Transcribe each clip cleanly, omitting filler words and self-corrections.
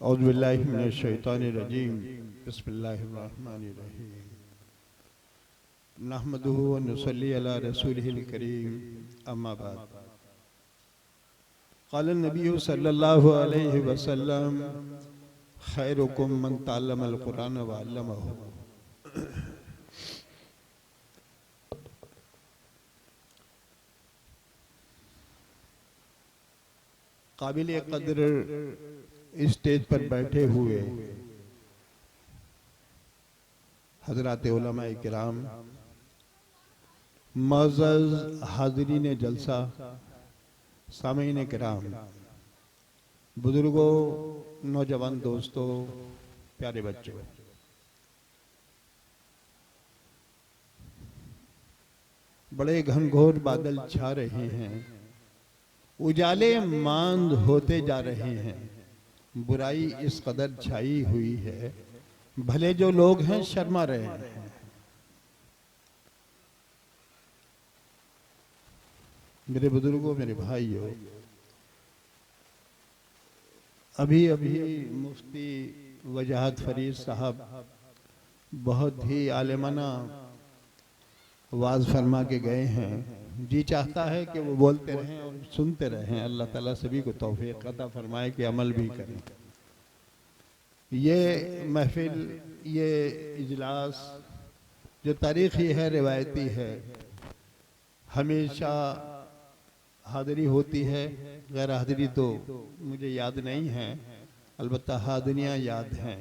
औज़ु बिल्लाहि मिनश शैतानिर रजीम। बिस्मिल्लाहिर रहमानिर रहीम। नहमदुहु व नुसल्ली अला रसूलिहिल करीम। अम्मा बाद। क़ाल नबी सल्लल्लाहु अलैहि वसल्लम खैरुकुम मन तअल्लमल कुरान व अल्लमहु। काबिल कदर स्टेज पर बैठे हुए हजरात उलमाए किराम, मअज़्ज़ज़ हाज़रीन जलसा, सामीन किराम, बुजुर्गों, नौजवान दोस्तों, प्यारे बच्चों, बड़े घनघोर बादल छा रहे हैं, उजाले मांद होते जा रहे हैं। बुराई इस कदर छाई हुई है, भले जो लोग हैं शर्मा रहे हैं। मेरे बुजुर्गों, मेरे भाइयों, अभी अभी मुफ्ती वजाहत फरीद साहब बहुत ही आलिमाना वाज फरमा के गए हैं। जी चाहता है कि वो बोलते रहें और सुनते रहें। अल्लाह ताला सभी को तौफीक अता फरमाए कि अमल भी करें। ये महफिल, ये इजलास जो तारीख़ी है, रिवायती है, हमेशा हाज़री होती है। गैर हाज़री तो मुझे याद नहीं है, अलबत्ता हाज़रियाँ याद हैं।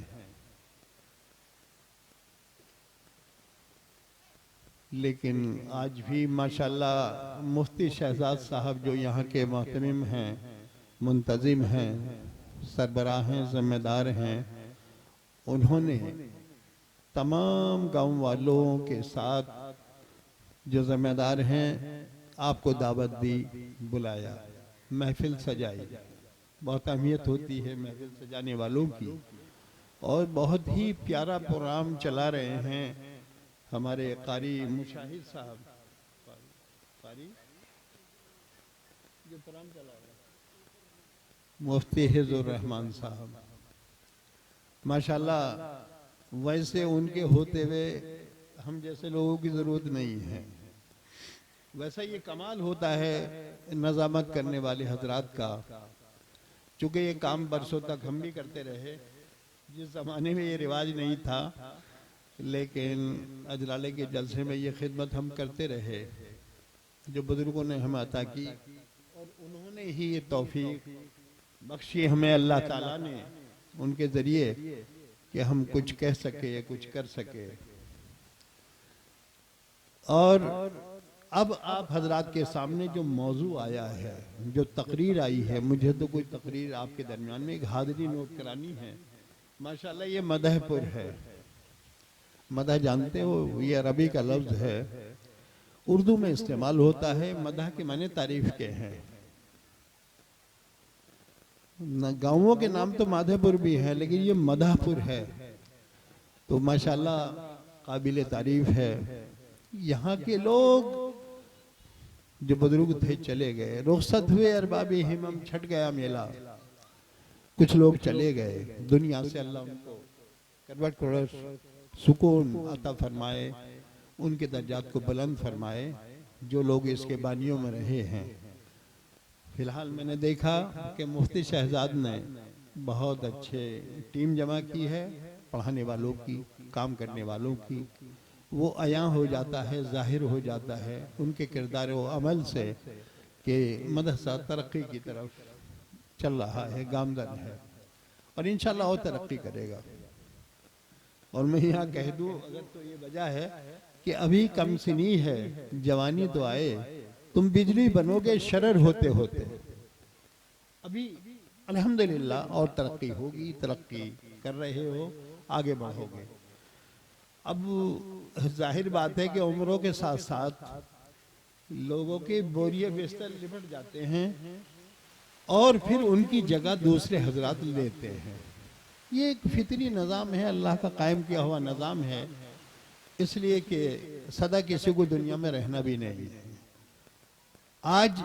लेकिन आज भी माशाल्लाह मुफ्ती शहजाद साहब जो यहाँ के मोहतमिम हैं, मुंतज़िम हैं, सरबराह हैं, ज़िम्मेदार हैं, उन्होंने तमाम गांव वालों के साथ जो ज़िम्मेदार हैं आपको दावत दी, बुलाया, महफिल सजाई। बहुत अहमियत होती है महफिल सजाने वालों की। और बहुत ही प्यारा प्रोग्राम चला रहे हैं हमारे कारी मुशाहिद साहब, कारी जो प्रोग्राम चला रहे हैं, मुफ्ती हिज़्र रहमान साहब, माशाल्लाह। वैसे उनके होते हुए हम जैसे लोगों की ज़रूरत नहीं है। वैसा ये कमाल होता है नज़ामत करने वाले हजरात का। चूँकि ये काम बरसों तक हम भी करते रहे, जिस ज़माने में ये रिवाज नहीं था, लेकिन अजलाले के जलसे में ये खिदमत हम करते रहे जो बुजुर्गों ने हमें अता की। और उन्होंने ही ये तौफीक बख्शी हमें, अल्लाह ताला ने, उनके ज़रिए कि हम कुछ कह सके, कुछ कर सके। और अब आप हजरात के सामने जो मौजू आया है, जो तकरीर आई है, मुझे तो कोई तकरीर आपके दरमियान में एक हाज़री नोट करानी है। माशाल्लाह ये मदहपुर है। मदह जानते हो, ये अरबी का लफ्ज़ है, उर्दू में इस्तेमाल होता है। मदह के माने तारीफ के हैं। गाँवों के नाम तो माधेपुर भी है, लेकिन ये मदहपुर है। तो माशाल्लाह काबिल तारीफ है। यहाँ के लोग जो बुजुर्ग थे चले गए, रुखसत हुए अरबाबी हिमम, छट गया मेला। कुछ लोग चले गए दुनिया से, अल्लाह उनको करवट करवट सुकून अता फरमाए, उनके दर्जात को बुलंद फरमाए जो लोग इसके बानियों में रहे हैं। फिलहाल मैंने देखा कि मुफ्ती शहजाद ने बहुत अच्छे टीम जमा की है, पढ़ाने वालों की, काम करने वालों की। वो अयां हो जाता है, जाहिर हो जाता है उनके किरदार व अमल से कि मदरसा तरक्की की तरफ चल रहा है, गामजन है और इंशाल्लाह और तरक्की करेगा। और मैं यहाँ कह दूँ, अगर तो ये वजह है कि अभी कम सिनी है, जवानी तो आए, तुम बिजली बनोगे शरर होते होते। अभी अल्हम्दुलिल्लाह और तरक्की होगी, तरक्की कर रहे हो, आगे बढ़ोगे। अब जाहिर बात है कि उम्रों के साथ साथ लोगों के बोरिए बिस्तर लिपट जाते हैं और फिर उनकी जगह दूसरे हजरात लेते हैं। ये एक फितरी निज़ाम है, अल्लाह का कायम किया हुआ निज़ाम है, इसलिए कि सदा किसी को दुनिया में रहना भी नहीं है। आज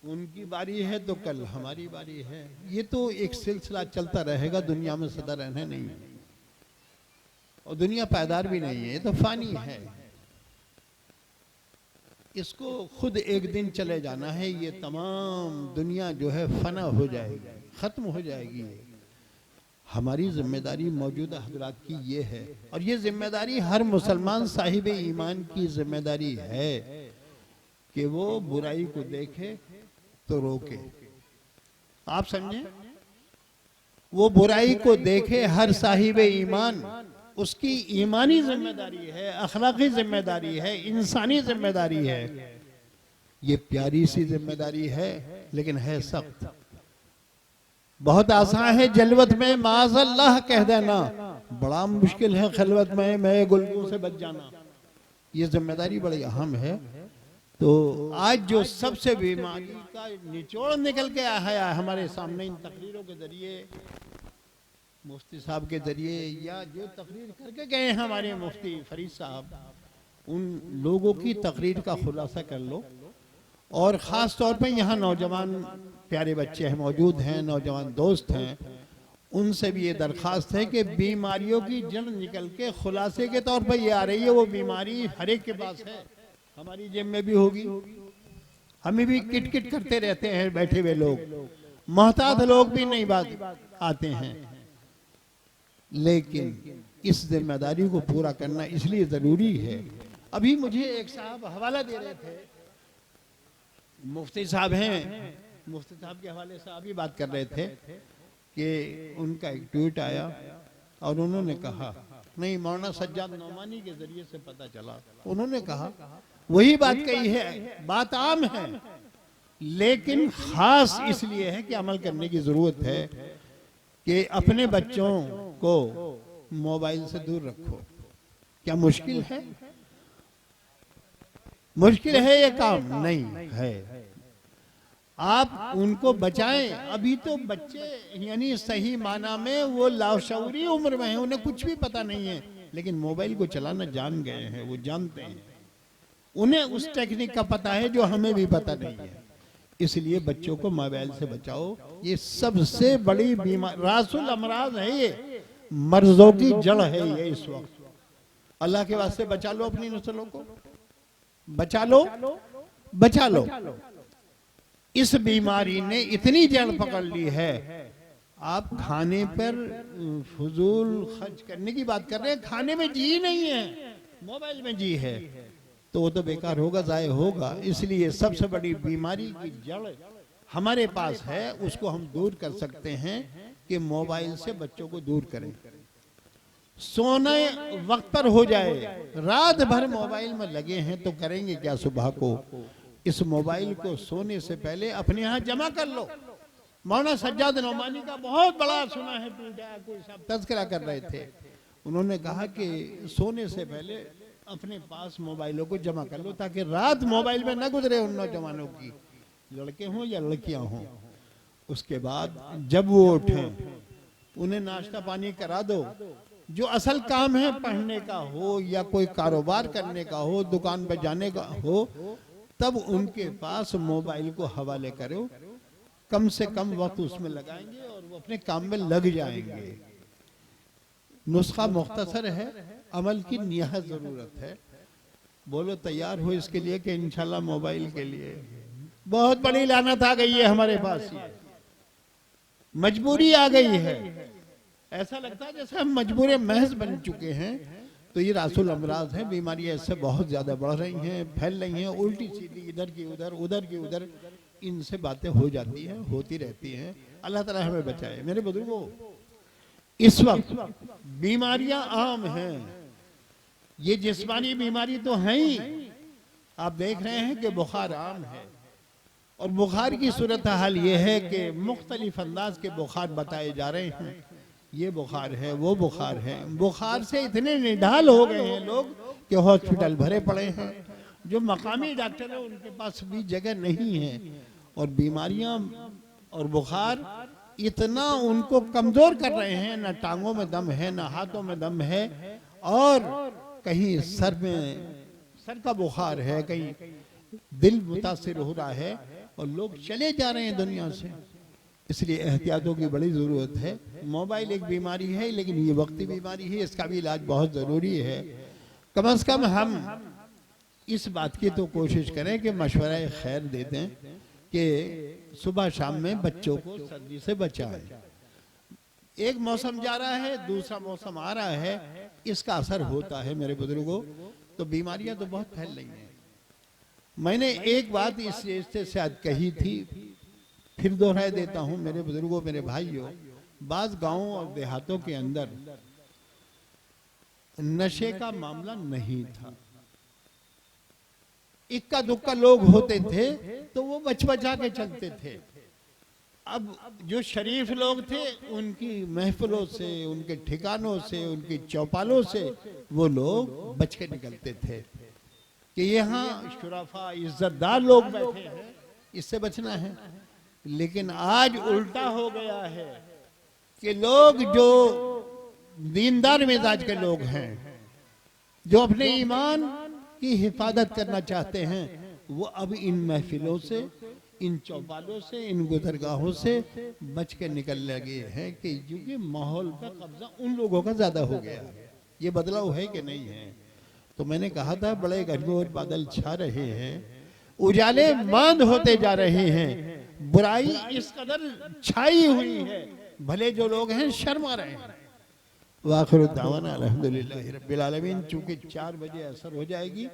उनकी बारी है तो कल हमारी बारी है। ये तो एक सिलसिला चलता रहेगा, दुनिया में सदा रहना नहीं है, और दुनिया पायदार भी नहीं है, ये तो फानी है, इसको खुद एक दिन चले जाना है। ये तमाम दुनिया जो है फना हो जाएगी, खत्म हो जाएगी। हमारी जिम्मेदारी मौजूदा हजरात की ये है, और ये जिम्मेदारी हर मुसलमान साहिब ईमान की जिम्मेदारी है कि वो बुराई को देखे तो रोके। आप समझे, वो बुराई को देखे हर साहिब ईमान, उसकी ईमानी जिम्मेदारी है, अखलाकी जिम्मेदारी है, इंसानी जिम्मेदारी है। ये प्यारी सी जिम्मेदारी है, लेकिन है सख्त। बहुत आसान है जलवत में माज़अल्लाह कह देना, बड़ा मुश्किल है खलवत में मैं गुलगू से बच जाना। ये जिम्मेदारी बड़ी अहम है। तो आज जो सबसे बीमारी का निचोड़ निकल के आया है हमारे सामने इन तकरीरों के जरिए, मुफ्ती साहब के जरिए, या जो तकरीर करके गए हैं हमारे मुफ्ती फरीद साहब, उन लोगों की तकरीर का खुलासा कर लो। और ख़ास तौर पे यहाँ नौजवान प्यारे बच्चे हैं, मौजूद हैं, नौजवान दोस्त हैं, उनसे भी ये दरख्वास्त है कि बीमारियों की जड़ निकल के खुलासे के तौर पर ये आ रही है। वो बीमारी हर एक के पास है, हमारी जेब में भी होगी, हमें भी किट किट करते रहते हैं बैठे हुए लोग, मोहताज लोग भी नहीं बात आते हैं। लेकिन इस जिम्मेदारी को पूरा करना इसलिए जरूरी है। अभी मुझे एक साहब हवाला दे रहे थे, मुफ्ती साहब हैं, मुफ्ती साहब के हवाले से अभी बात कर रहे थे कि उनका एक ट्वीट आया और उन्होंने कहा, नहीं मौलाना सज्जाद नौमानी के जरिए से पता चला, उन्होंने कहा वही बात कही है, बात आम है, लेकिन खास इसलिए है कि अमल करने की जरूरत है कि अपने बच्चों को मोबाइल से दूर रखो। क्या मुश्किल है? मुश्किल है ये काम? नहीं है। आप उनको बचाएं। अभी तो बच्चे यानी सही माना में वो लाशऊरी उम्र में हैं, उन्हें कुछ भी पता नहीं है, लेकिन मोबाइल को चलाना जान गए हैं, वो जानते हैं, उन्हें उस टेक्निक का पता है जो हमें भी पता नहीं है। इसलिए बच्चों को मोबाइल से बचाओ। ये सबसे बड़ी बीमार रासुल अमराज है, ये मर्जों की जड़ है ये इस वक्त। अल्लाह के वास्ते बचा लो, अपनी नस्लों को बचा लो, बचा लो। इस बीमारी ने इतनी जड़ पकड़ ली है, आप खाने पर फजूल खर्च करने की बात कर रहे हैं, खाने में जी नहीं है, मोबाइल में जी है, तो वो तो बेकार होगा, जाय होगा। इसलिए सबसे बड़ी बीमारी की जड़ हमारे पास है, उसको हम दूर कर सकते हैं कि मोबाइल से बच्चों को दूर करें। सोने वक्त पर हो जाए, रात भर मोबाइल में लगे हैं तो करेंगे क्या सुबह को? इस मोबाइल को सोने से पहले अपने यहाँ जमा कर लो। मौलाना सज्जाद नौमानी का बहुत बड़ा सुना है, कोई साहब तज़किरा कर रहे थे, उन्होंने कहा कि सोने से पहले अपने पास मोबाइलों को जमा कर लो ताकि रात मोबाइल में न गुजरे उन नौजवानों की, लड़के हों या लड़कियां हों। उसके बाद जब वो उठें उन्हें नाश्ता पानी करा दो, जो असल काम है पढ़ने का हो या कोई कारोबार करने का हो, दुकान पर जाने का हो, तब उनके पास मोबाइल को हवाले करो, कम से कम वक्त उसमें लगाएंगे और वो अपने काम में लग जाएंगे। नुस्खा मुख्तसर है, अमल की निहायत जरूरत है। बोलो तैयार हो इसके लिए कि इंशाल्लाह मोबाइल के लिए बहुत बड़ी लानत आ गई है हमारे पास, ये मजबूरी आ गई है। ऐसा लगता है जैसे हम मजबूर महज बन चुके हैं। तो ये रासुल अमराज है, बीमारियां इससे बहुत ज्यादा बढ़ रही हैं, फैल रही हैं, उल्टी सीधी इधर की उधर, उधर की उधर, इनसे बातें हो जाती हैं, होती रहती हैं। अल्लाह ताला हमें बचाए। मेरे बुजुर्गों, इस वक्त बीमारियां आम हैं, ये जिस्मानी बीमारी तो है ही। आप देख रहे हैं कि बुखार आम है, और बुखार की सूरत हाल ये है कि मुख्तलिफ अंदाज के बुखार बताए जा रहे हैं। ये बुखार है, वो बुखार है। बुखार से इतने निढाल हो गए हैं लोग कि हॉस्पिटल भरे पड़े हैं। जो मकामी डॉक्टर है उनके पास भी जगह नहीं है, और बीमारियां और बुखार इतना उनको कमजोर कर रहे हैं, ना टांगों में दम है, ना हाथों में दम है, और कहीं सर का बुखार है, कहीं दिल मुतासिर हो रहा है, और लोग चले जा रहे हैं दुनिया से। इसलिए एहतियातों की बड़ी ज़रूरत है। मोबाइल एक बीमारी है, लेकिन ये वक्ती बीमारी है, इसका भी इलाज बहुत ज़रूरी है। कम से कम हम इस बात की तो कोशिश करें कि मशवरा खैर दे दें कि सुबह शाम में बच्चों को सर्दी से बचाएं। एक मौसम जा रहा है, दूसरा मौसम आ रहा है, इसका असर होता है मेरे बुजुर्गों। तो बीमारियां तो बहुत फैल रही हैं। मैंने एक बात इस रिश्ते से आज कही थी, फिर दोहराए देता हूं मेरे बुजुर्गों, मेरे भाइयों। बाज गांवों और देहातों के अंदर नशे का मामला नहीं था। इक्का दुक्का लोग होते थे तो वो बच बचा के चलते थे। अब जो शरीफ लोग थे उनकी महफिलों से, उनके ठिकानों से, उनकी चौपालों से वो लोग बच के निकलते थे कि यहाँ शुराफा इज्जतदार लोग बैठे हैं, इससे बचना है। लेकिन आज उल्टा हो गया है कि लोग जो दीनदार मिजाज के लोग हैं, जो अपने ईमान की हिफाजत करना चाहते हैं, वो अब इन महफिलों से, इन चौपालों से, इन गुजरगाहों से बच के निकल लगे हैं कि क्योंकि माहौल का कब्जा उन लोगों का ज्यादा हो गया। ये बदलाव है कि नहीं है? तो मैंने कहा था बड़े घनघोर बादल छा रहे हैं, उजाले मांद होते जा रहे हैं, बुराई इस कदर छाई हुई है, भले जो लोग हैं शर्मा रहे हैं। वाखिर दावाना अल्हम्दुलिल्लाह रब्बिल आलमीन। चूंकि 4 बजे असर हो जाएगी,